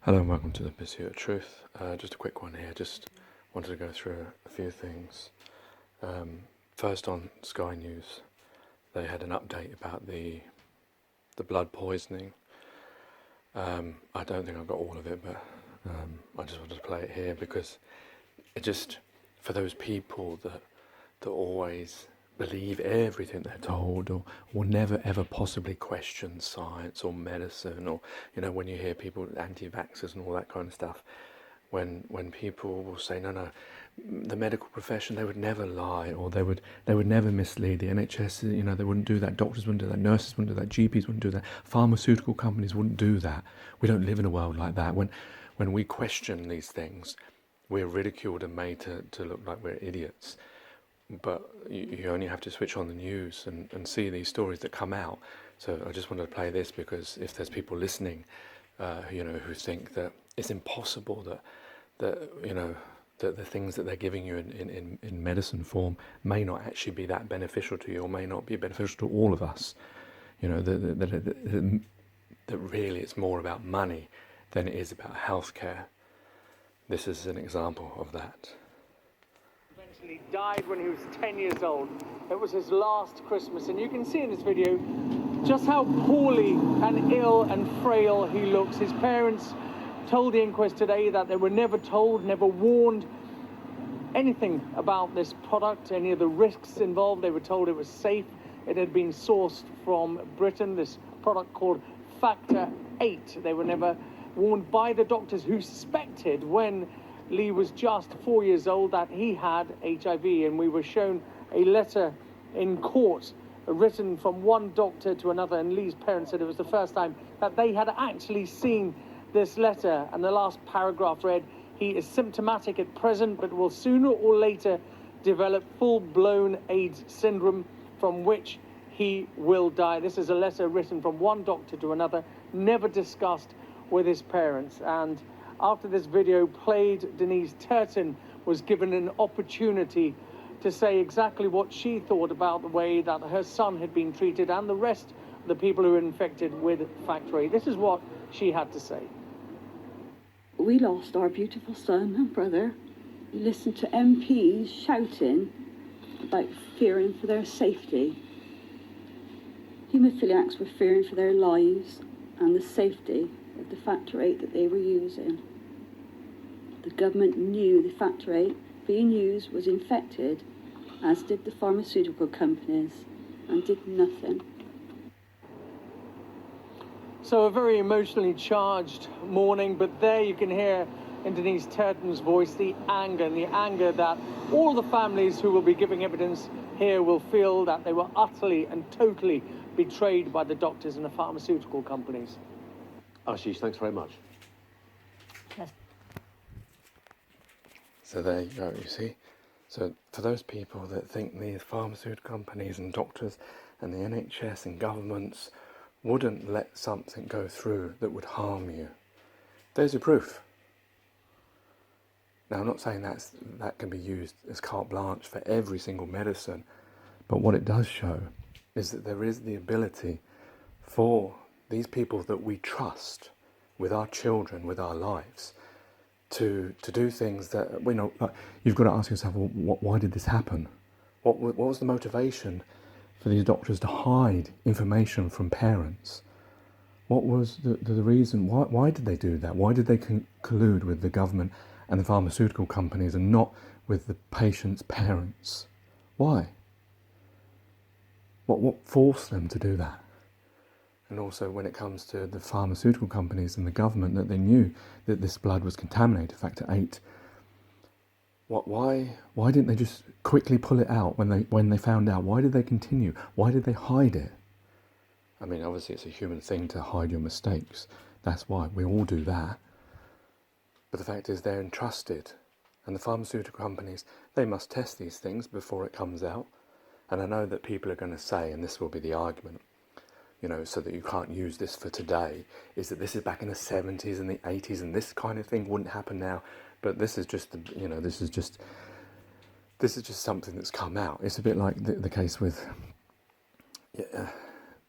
Hello and welcome to the Pursuit of Truth. Just a quick one here. Just wanted to go through a few things. First, on Sky News, they had an update about the blood poisoning. I don't think I've got all of it, but I just wanted to play it here because it just, for those people that always believe everything they're told, or never ever possibly question science or medicine, or when you hear people anti-vaxxers and all that kind of stuff, when people will say no, the medical profession, they would never lie, or they would never mislead the NHS, they wouldn't do that, doctors wouldn't do that, nurses wouldn't do that, GPs wouldn't do that, pharmaceutical companies wouldn't do that. We don't live in a world like that. When we question these things, we're ridiculed and made to look like we're idiots. But you only have to switch on the news and see these stories that come out. So I just wanted to play this because if there's people listening, who think that it's impossible that the things that they're giving you in medicine form may not actually be that beneficial to you, or may not be beneficial to all of us. That really it's more about money than it is about healthcare. This is an example of that. He died when he was 10 years old. It was his last Christmas, and you can see in this video just how poorly and ill and frail he looks. His parents told the inquest today that they were never told, never warned anything about this product, any of the risks involved. They were told it was safe. It had been sourced from Britain, this product called Factor 8. They were never warned by the doctors who suspected when Lee was just 4 years old that he had HIV, and we were shown a letter in court written from one doctor to another, and Lee's parents said it was the first time that they had actually seen this letter, and the last paragraph read, "He is symptomatic at present but will sooner or later develop full-blown AIDS syndrome from which he will die." This is a letter written from one doctor to another, never discussed with his parents. And after this video played, Denise Turton was given an opportunity to say exactly what she thought about the way that her son had been treated and the rest of the people who were infected with Factor 8. This is what she had to say. We lost our beautiful son and brother. We listened to MPs shouting about fearing for their safety. Haemophiliacs were fearing for their lives and the safety of the Factor 8 that they were using. The government knew the Factor 8 being used was infected, as did the pharmaceutical companies, and did nothing. So a very emotionally charged morning, but there you can hear in Denise Turton's voice the anger that all the families who will be giving evidence here will feel that they were utterly and totally betrayed by the doctors and the pharmaceutical companies. Ashish, thanks very much. So there you go, you see. So for those people that think these pharmaceutical companies and doctors and the NHS and governments wouldn't let something go through that would harm you, there's your proof. Now, I'm not saying that can be used as carte blanche for every single medicine, but what it does show is that there is the ability for these people that we trust with our children, with our lives, to do things that, you've got to ask yourself, well, why did this happen? What was the motivation for these doctors to hide information from parents? What was the reason? Why did they do that? Why did they collude with the government and the pharmaceutical companies and not with the patient's parents? Why? What forced them to do that? And also when it comes to the pharmaceutical companies and the government, that they knew that this blood was contaminated, Factor 8. Why didn't they just quickly pull it out when they found out? Why did they continue? Why did they hide it? I mean, obviously it's a human thing to hide your mistakes. That's why we all do that. But the fact is they're entrusted. And the pharmaceutical companies, they must test these things before it comes out. And I know that people are going to say, and this will be the argument, so that you can't use this for today, is that this is back in the 70s and the 80s and this kind of thing wouldn't happen now. But this is just, this is just something that's come out. It's a bit like the case with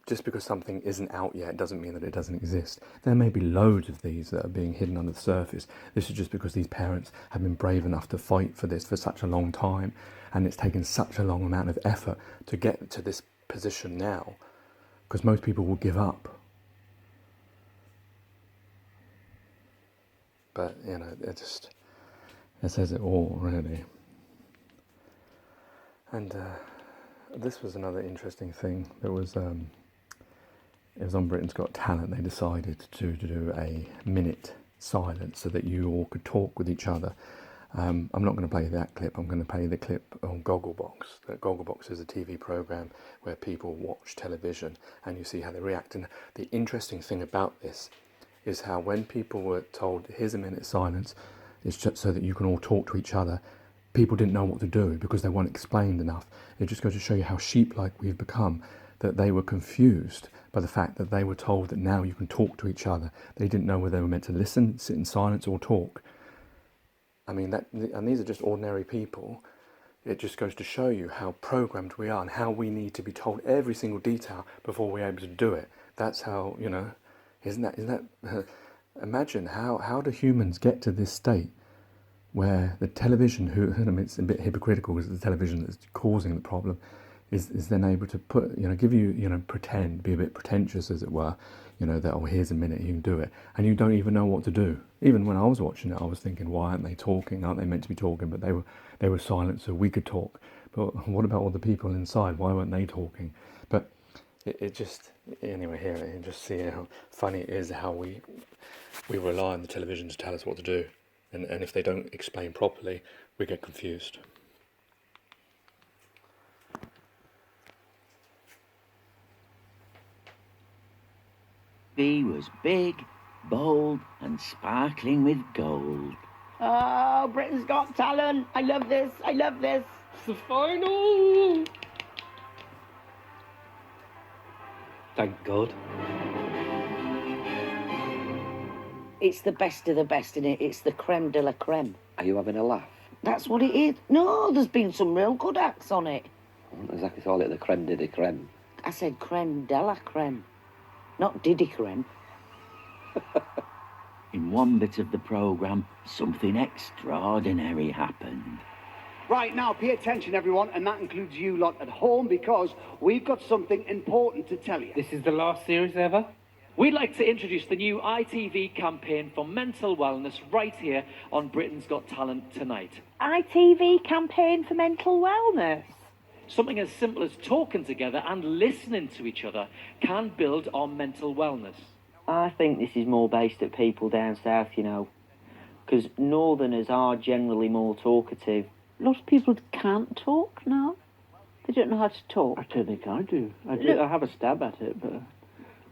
just because something isn't out yet doesn't mean that it doesn't exist. There may be loads of these that are being hidden under the surface. This is just because these parents have been brave enough to fight for this for such a long time, and it's taken such a long amount of effort to get to this position now, because most people will give up. But, you know, it says it all, really. And this was another interesting thing. There was, it was on Britain's Got Talent. They decided to do a minute silence so that you all could talk with each other. I'm not going to play that clip. I'm going to play the clip on Gogglebox. Gogglebox is a TV program where people watch television and you see how they react. And the interesting thing about this is how when people were told, here's a minute silence, it's just so that you can all talk to each other, people didn't know what to do because they weren't explained enough. It just goes to show you how sheep-like we've become, that they were confused by the fact that they were told that now you can talk to each other. They didn't know whether they were meant to listen, sit in silence, or talk. I mean, and these are just ordinary people. It just goes to show you how programmed we are and how we need to be told every single detail before we're able to do it. That's how, you know, isn't that imagine how do humans get to this state where the television, I mean, it's a bit hypocritical because it's the television that's causing the problem, is then able to put, you know, give you, you know, pretend, be a bit pretentious as it were, you know, that, oh, here's a minute, you can do it, and you don't even know what to do. Even when I was watching it, I was thinking, why aren't they talking? Aren't they meant to be talking? But they were silent so we could talk. But what about all the people inside? Why weren't they talking? But it just, anyway, here, you just see how funny it is how we rely on the television to tell us what to do. And if they don't explain properly, we get confused. He was big, bold, and sparkling with gold. Oh, Britain's Got Talent. I love this. I love this. It's the final! Thank God. It's the best of the best, innit? It's the creme de la creme. Are you having a laugh? That's what it is. No, there's been some real good acts on it. I wouldn't exactly call it the creme de la creme. I said creme de la creme, not Diddy creme. In one bit of the programme, something extraordinary happened. Right, now pay attention everyone, and that includes you lot at home, because we've got something important to tell you. This is the last series ever. We'd like to introduce the new ITV campaign for mental wellness right here on Britain's Got Talent tonight. ITV campaign for mental wellness. Something as simple as talking together and listening to each other can build our mental wellness. I think this is more based at people down south, you know, because northerners are generally more talkative. A lot of people can't talk now. They don't know how to talk. I don't think I do. I have a stab at it, but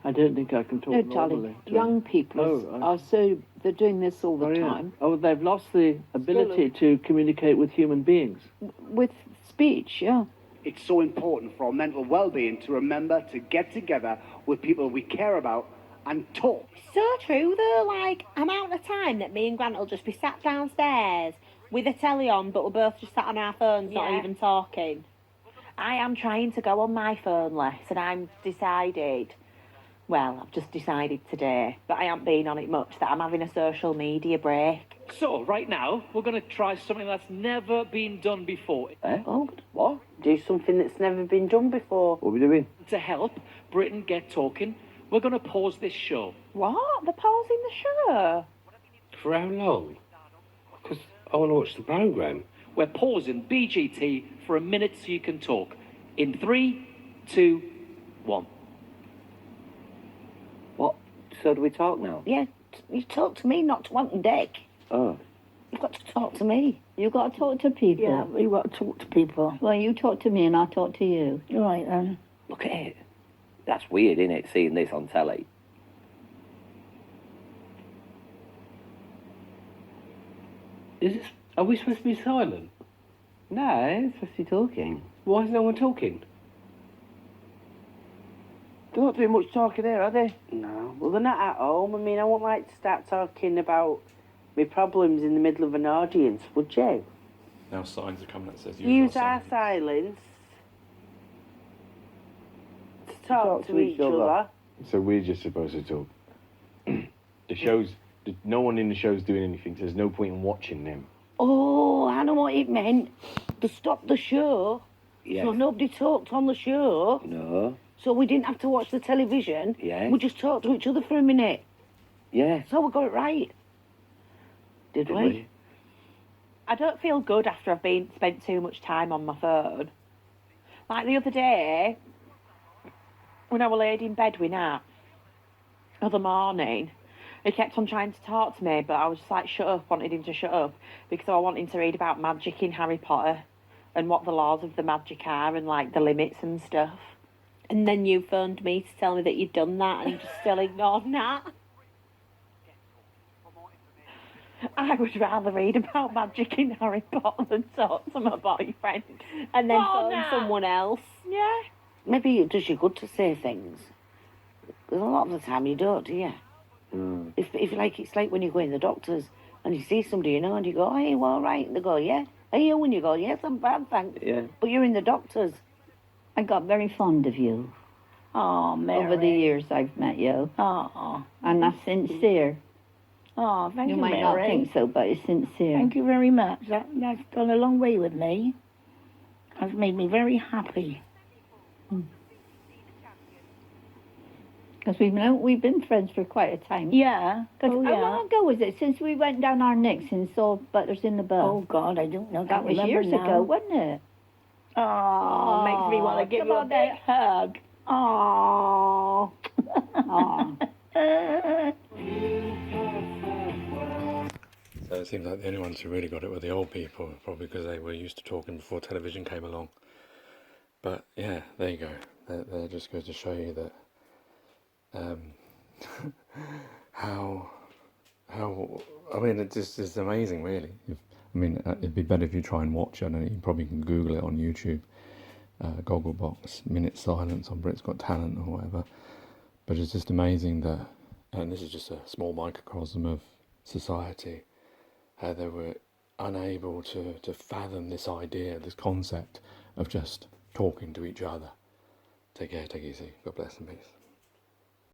I don't think I can talk No, normally. darling, young people are so, they're doing this all the time. Oh, they've lost the ability to communicate with human beings. With speech, yeah. It's so important for our mental well-being to remember to get together with people we care about and talk. So true, though, like, amount of time that me and Grant will just be sat downstairs with a telly on, but we're both just sat on our phones, not even talking. I am trying to go on my phone less, and I've just decided today, but I haven't been on it much, that I'm having a social media break. So, right now, we're going to try something that's never been done before. Oh, what? Do something that's never been done before. What are we doing? To help Britain get talking, we're going to pause this show. What? They're pausing the show? For how long? Because I want to watch the programme. We're pausing BGT for a minute so you can talk. In 3, 2, 1. What? So do we talk now? Yeah, you talk to me, not to want dick. Oh. You've got to talk to me. You've got to talk to people. Yeah, we've got to talk to people. Well, you talk to me and I'll talk to you. You're right, then. Look at it. That's weird, isn't it, seeing this on telly? Are we supposed to be silent? No, it's supposed to be talking. Why is no one talking? They're not doing much talking here, are they? No. Well, they're not at home. I mean, I wouldn't like to start talking about my problems in the middle of an audience, would you? Now signs are coming that says Use our silence to talk to each other. So we're just supposed to talk. No one in the show's doing anything, so there's no point in watching them. Oh, I know what it meant. To stop the show. Yeah. So nobody talked on the show. No. So we didn't have to watch the television. Yeah. We just talked to each other for a minute. Yeah. So we got it right. Did we? I don't feel good after I've spent too much time on my phone. Like the other day, when I was laid in bed with Nat, other morning, he kept on trying to talk to me, but I was just like, shut up, wanted him to shut up, because I wanted him to read about magic in Harry Potter and what the laws of the magic are and like the limits and stuff. And then you phoned me to tell me that you'd done that and you just still ignored Nat. I would rather read about magic in Harry Potter than talk to my boyfriend and then phone someone else. Yeah. Maybe it does you good to say things. Because a lot of the time you don't, do you? Mm. If like, it's like when you go in the doctors and you see somebody you know and you go, hey, you all right? And they go, yeah. Are you? And you go, yes, I'm bad, thanks. Yeah. But you're in the doctors. I got very fond of you. Oh, Mary. Over the years I've met you. Oh. And that's sincere. Oh, thank you, You might Mary. not think so, but it's sincere. Thank you very much. That's gone a long way with me. That's made me very happy. Because we've been friends for quite a time. Yeah. Because Oh, how yeah. long ago was it since we went down our necks and saw Butlers in the Buff? Oh, God, I don't know. that was remember years now. ago, wasn't it? Oh, makes me want to give come you a on big hug. Oh. So it seems like the only ones who really got it were the old people, probably because they were used to talking before television came along. But yeah, there you go. That just goes to show you that how I mean, it just is amazing, really. It'd be better if you try and watch it. I know you probably can Google it on YouTube. Gogglebox, Minute Silence on Britain's Got Talent or whatever. But it's just amazing that, and this is just a small microcosm of society, how they were unable to fathom this idea, this concept of just talking to each other. Take care, take it easy. God bless and peace.